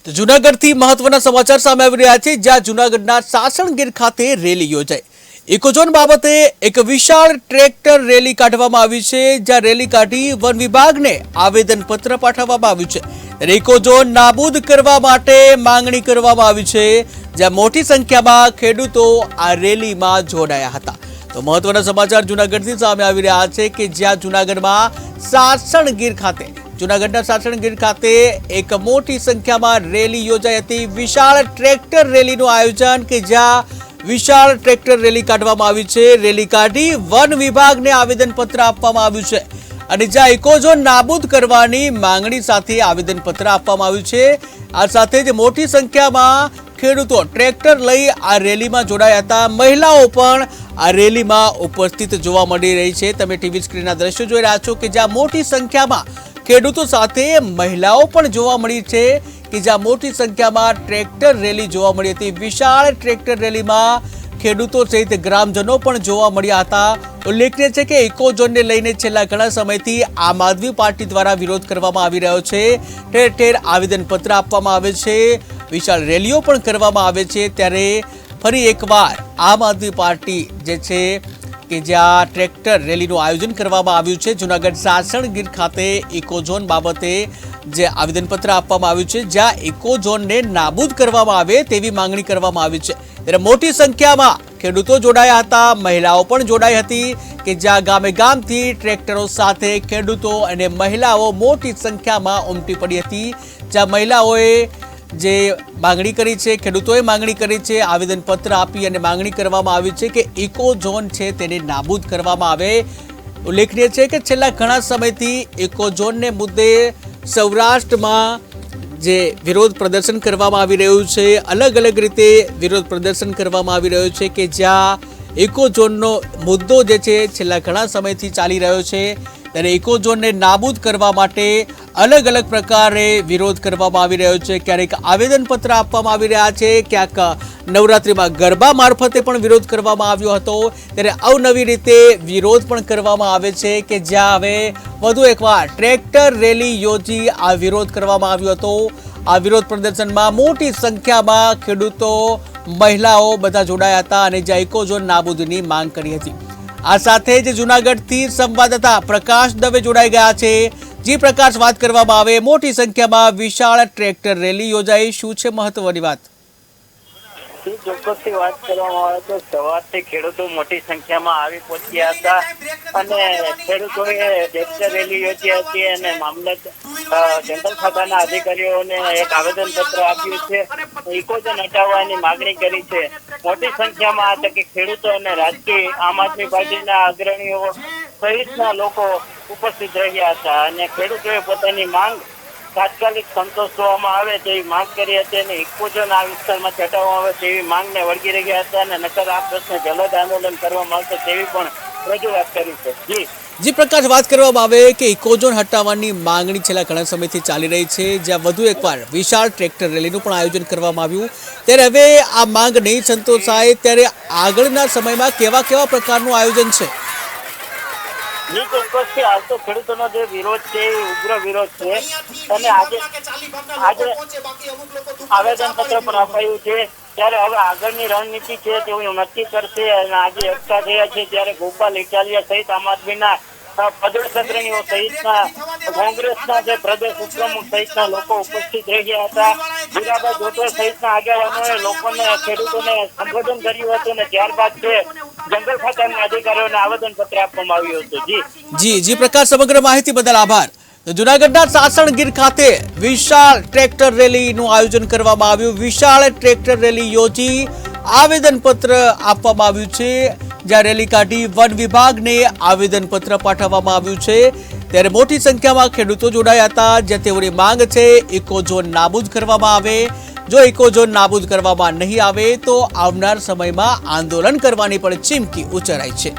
તો જૂનાગઢથી મહત્વના સમાચાર સામે આવી રહ્યા છે, જ્યાં જૂનાગઢના સાસણગીર ખાતે રેલી યોજાઈ। ઇકોઝોન બાબતે એક વિશાળ ટ્રેક્ટર રેલી કાઢવામાં આવી છે, જ્યાં રેલી કાઢી વન વિભાગને આવેદનપત્ર પાઠવવામાં આવ્યું છે। ત્યારે ઇકોઝોન નાબૂદ કરવા માટે માંગણી કરવામાં આવી છે, જ્યાં મોટી સંખ્યામાં ખેડૂતો આ રેલીમાં જોડાયા હતા। તો મહત્વના સમાચાર જૂનાગઢથી સામે આવી રહ્યા છે કે જ્યાં જૂનાગઢના સાસણગીર ખાતે એક મોટી સંખ્યામાં રેલી યોજાઈ હતી। વિશાળ ટ્રેક્ટર રેલીનું આયોજન કે જ્યાં વિશાળ ટ્રેક્ટર રેલી કાઢવામાં આવી છે। રેલી કાઢી વન વિભાગને આવેદનપત્ર આપવામાં આવ્યું છે અને જ્યાં ઇકોઝોન નાબૂદ કરવાની માંગણી સાથે આવેદનપત્ર આપવામાં આવ્યું છે। આ સાથે જ મોટી સંખ્યામાં ખેડૂતો ટ્રેક્ટર લઈ આ રેલીમાં જોડાયા હતા। મહિલાઓ પણ આ રેલીમાં ઉપસ્થિત જોવા મળી રહી છે। તમે ટીવી સ્ક્રીનના દ્રશ્યો જોઈ રહ્યા છો કે જ્યાં મોટી સંખ્યામાં ખેડૂતો સાથે મહિલાઓ પણ જોવા મળી છે કે જ્યાં મોટી સંખ્યામાં ટ્રેક્ટર રેલી જોવા મળી હતી। વિશાળ ટ્રેક્ટર રેલીમાં ખેડૂતો સહિત ગ્રામજનો પણ જોવા મળ્યા હતા। ઉલ્લેખનીય છે કે ઇકોઝોનને લઈને છેલ્લા ઘણા સમયથી આમ આદમી પાર્ટી દ્વારા વિરોધ કરવામાં આવી રહ્યો છે। ઠેર ઠેર આવેદનપત્ર આપવામાં આવે છે, વિશાળ રેલીઓ પણ કરવામાં આવે છે। ત્યારે ફરી એકવાર આમ આદમી પાર્ટી જે છે કે જ્યાં ટ્રેક્ટર રેલીનું આયોજન કરવામાં આવ્યું છે જૂનાગઢ સાસણગીર ખાતે ઇકોઝોન બાબતે જે આવેદનપત્ર આપવામાં આવ્યું છે, જ્યાં ઇકોઝોનને નાબૂદ કરવામાં આવે તેવી માંગણી કરવામાં આવી છે। ત્યારે મોટી સંખ્યામાં ખેડૂતો જોડાયા હતા, મહિલાઓ પણ જોડાઈ હતી કે જ્યાં ગામે ગામથી ટ્રેક્ટરો સાથે ખેડૂતો અને મહિલાઓ મોટી સંખ્યામાં ઉમટી પડી હતી। જ્યાં મહિલાઓએ જે માંગણી કરી છે, ખેડૂતોએ માંગણી કરી છે, આવેદનપત્ર આપી અને માંગણી કરવામાં આવી છે કે ઇકોઝોન છે તેને નાબૂદ કરવામાં આવે। ઉલ્લેખનીય છે કે છેલ્લા ઘણા સમયથી ઇકોઝોનને મુદ્દે સૌરાષ્ટ્રમાં જે વિરોધ પ્રદર્શન કરવામાં આવી રહ્યું છે, અલગ અલગ રીતે વિરોધ પ્રદર્શન કરવામાં આવી રહ્યું છે કે જ્યાં ઇકોઝોનનો મુદ્દો જે છે છેલ્લા ઘણા સમયથી ચાલી રહ્યો છે। ત્યારે ઇકોઝોનને નાબૂદ કરવા માટે અલગ અલગ પ્રકારે વિરોધ કરવામાં આવી રહ્યો છે। ક્યારેક આવેદનપત્ર આપવામાં આવી રહ્યા છે, ક્યાંક નવરાત્રિમાં ગરબા મારફતે પણ વિરોધ કરવામાં આવ્યો હતો। ત્યારે અવનવી રીતે વિરોધ પણ કરવામાં આવે છે કે જ્યાં હવે વધુ એકવાર ટ્રેક્ટર રેલી યોજી આ વિરોધ કરવામાં આવ્યો હતો। આ વિરોધ પ્રદર્શનમાં મોટી સંખ્યામાં ખેડૂતો, મહિલાઓ બધા જોડાયા હતા અને જ્યાં ઇકોઝોન નાબૂદીની માંગ કરી હતી। આ સાથે જ જૂનાગઢથી સંવાદદાતા પ્રકાશ દવે જોડાઈ ગયા છે। જી પ્રકાશ, વાત કરવામાં આવે, મોટી સંખ્યામાં વિશાળ ટ્રેક્ટર રેલી યોજાઈ, શું છે મહત્વની વાત? ચોક્કસથી વાત કરવામાં આવે તો સવારથી ખેડૂતો મોટી સંખ્યામાં આવી પહોંચ્યા હતા અને ખેડૂતોએ ટ્રેક્ટર રેલી યોજી હતી અને જંગલ ખાતાના અધિકારીઓને એક આવેદનપત્ર આપ્યું છે, ઇકોઝોન હટાવવાની માગણી કરી છે। મોટી સંખ્યામાં આ તકે ખેડૂતો અને રાજકીય આમ આદમી પાર્ટીના અગ્રણીઓ સહિતના લોકો ઉપસ્થિત રહ્યા હતા અને ખેડૂતોએ પોતાની માંગ તાત્કાલિક સંતોષવામાં આવે તેવી માંગ કરી હતી અને ઇકોઝોન આ વિસ્તારમાં હટાવવામાં આવે તેવી માંગને વળગી રહ્યા હતા અને નકર આ પ્રશ્ને જલદ આંદોલન કરવામાં આવશે તેવી પણ રજૂઆત કરી છે। જી પ્રકાશ, વાત કરવામાં આવે કે ઇકોઝોન હટાવવાની માંગણી છેલ્લા ઘણા સમયથી ચાલી રહી છે, જ્યાં વધુ એકવાર વિશાળ ટ્રેક્ટર રેલીનું પણ આયોજન કરવામાં આવ્યું। ત્યારે હવે આ માંગ નહીં સંતોષાય ત્યારે આગળના સમયમાં કેવા કેવા પ્રકારનું આયોજન છે? ચોક્કસથી હાલ તો ખેડૂતોનો જે વિરોધ છે એ ઉગ્ર વિરોધ છે અને આજે આવેદનપત્ર પણ અપાયું છે। ત્યારે હવે આગળની રણનીતિ છે તેવું નક્કી કરશે અને આજે એકઠા થયા છે ત્યારે ગોપાલ ઇટાલિયા સહિત આમ આદમીના પ્રદેશ અગ્રણીઓ સહિતના કોંગ્રેસના જે પ્રદેશ ઉપપ્રમુખ સહિતના લોકો ઉપસ્થિત રહ્યા હતા। હીરાભાઈ જોટવા સહિતના આગેવાનોએ લોકોને, ખેડૂતોને સંબોધન કર્યું હતું અને ત્યારબાદ છે જંગલ ખાતાના અધિકારીઓને આવેદનપત્ર આપવામાં આવ્યું હતું। જી પ્રકાશ, સમગ્ર માહિતી બદલ આભાર। જૂનાગઢના સાસણગીર ખાતે વિશાળ ટ્રેક્ટર રેલીનું આયોજન કરવામાં આવ્યું। વિશાળ ટ્રેક્ટર રેલી યોજી આવેદનપત્ર આપવામાં આવ્યું છે, જ્યાં રેલી કાઢી વન વિભાગને આવેદનપત્ર પાઠવવામાં આવ્યું છે। ત્યારે મોટી સંખ્યામાં ખેડૂતો જોડાયા હતા, જ્યાં તેઓની માંગ છે ઇકોઝોન નાબૂદ કરવામાં આવે। જો ઇકોઝોન નાબૂદ કરવામાં નહીં આવે તો આવનાર સમયમાં આંદોલન કરવાની પણ ચીમકી ઉચ્ચારાઈ છે।